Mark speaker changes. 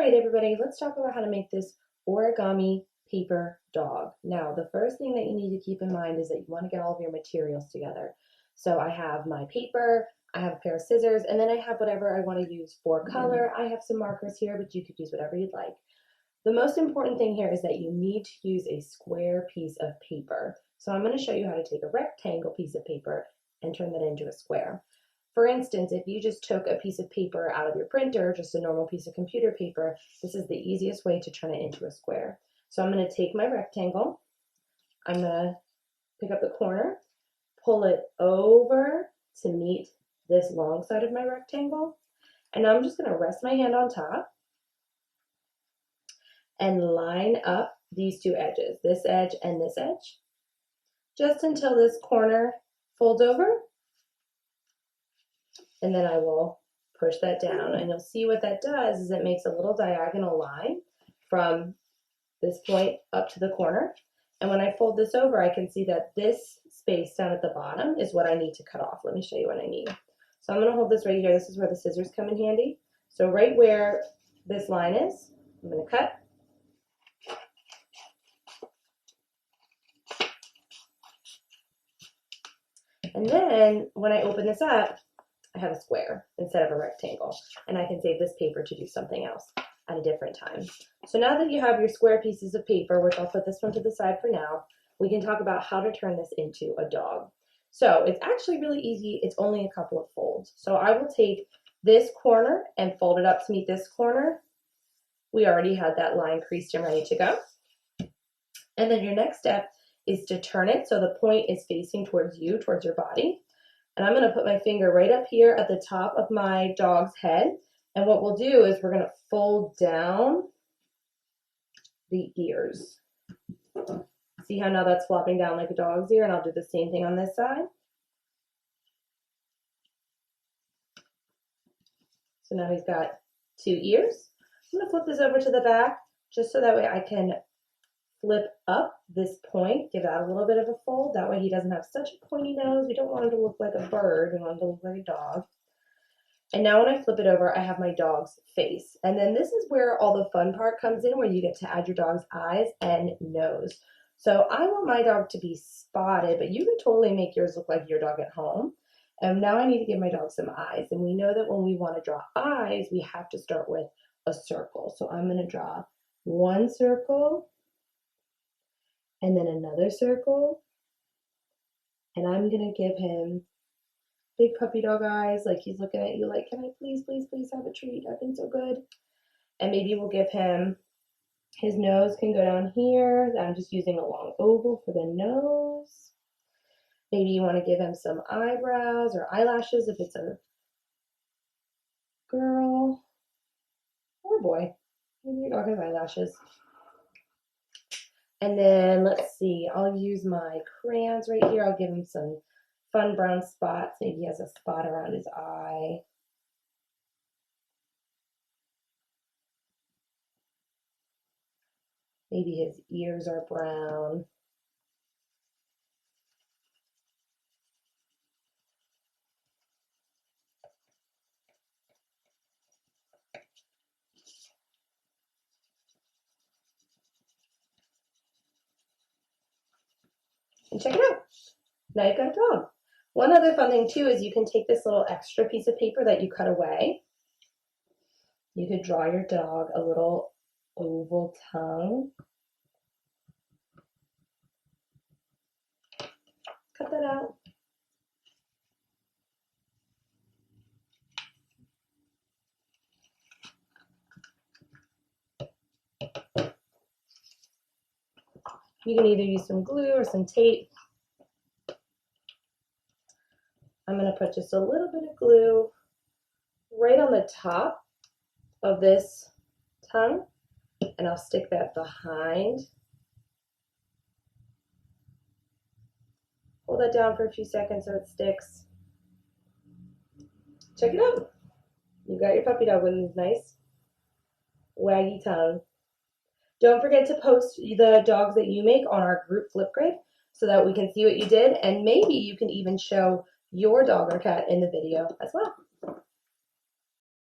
Speaker 1: right, everybody, let's talk about how to make this origami paper dog. Now, the first thing that you need to keep in mind is that you want to get all of your materials together. So I have my paper, I have a pair of scissors, and then I have whatever I want to use for color. I have some markers here, but you could use whatever you'd like. The most important thing here is that you need to use a square piece of paper. So I'm going to show you how to take a rectangle piece of paper and turn that into a square. For instance, if you just took a piece of paper out of your printer, just a normal piece of computer paper, this is the easiest way to turn it into a square. So I'm going to take my rectangle, I'm going to pick up the corner, pull it over to meet this long side of my rectangle, and I'm just going to rest my hand on top and line up these two edges, this edge and this edge, just until this corner folds over. And then I will push that down, and you'll see what that does is it makes a little diagonal line from this point up to the corner. And when I fold this over, I can see that this space down at the bottom is what I need to cut off. Let me show you what I need. So I'm going to hold this right here. This is where the scissors come in handy. So right where this line is, I'm going to cut. And then when I open this up, I have a square instead of a rectangle, and I can save this paper to do something else at a different time. So now that you have your square pieces of paper, which I'll put this one to the side for now, we can talk about how to turn this into a dog. So it's actually really easy. It's only a couple of folds. So I will take this corner and fold it up to meet this corner. We already had that line creased and ready to go. And then your next step is to turn it so the point is facing towards you, towards your body. And I'm going to put my finger right up here at the top of my dog's head. And what we'll do is we're going to fold down the ears. See how now that's flopping down like a dog's ear? And I'll do the same thing on this side. So now he's got 2 ears. I'm going to flip this over to the back just so that way I can flip up this point, give that a little bit of a fold. That way he doesn't have such a pointy nose. We don't want him to look like a bird. We want him to look like a dog. And now when I flip it over, I have my dog's face. And then this is where all the fun part comes in, where you get to add your dog's eyes and nose. So I want my dog to be spotted, but you can totally make yours look like your dog at home. And now I need to give my dog some eyes. And we know that when we want to draw eyes, we have to start with a circle. So I'm going to draw one circle, and then another circle, and I'm gonna give him big puppy dog eyes, like he's looking at you like, can I please, please, please have a treat? I've been so good. And maybe we'll give him, his nose can go down here. I'm just using a long oval for the nose. Maybe you wanna give him some eyebrows or eyelashes if it's a girl or boy. Maybe your dog has eyelashes. And then let's see, I'll use my crayons right here. I'll give him some fun brown spots. Maybe he has a spot around his eye. Maybe his ears are brown. And check it out. Now you've got a dog. One other fun thing too is you can take this little extra piece of paper that you cut away. You could draw your dog a little oval tongue. Cut that out. You can either use some glue or some tape. I'm going to put just a little bit of glue right on the top of this tongue, and I'll stick that behind. Hold that down for a few seconds so it sticks. Check it out. You've got your puppy dog with his nice waggy tongue. Don't forget to post the dogs that you make on our group Flipgrid so that we can see what you did, and maybe you can even show your dog or cat in the video as well.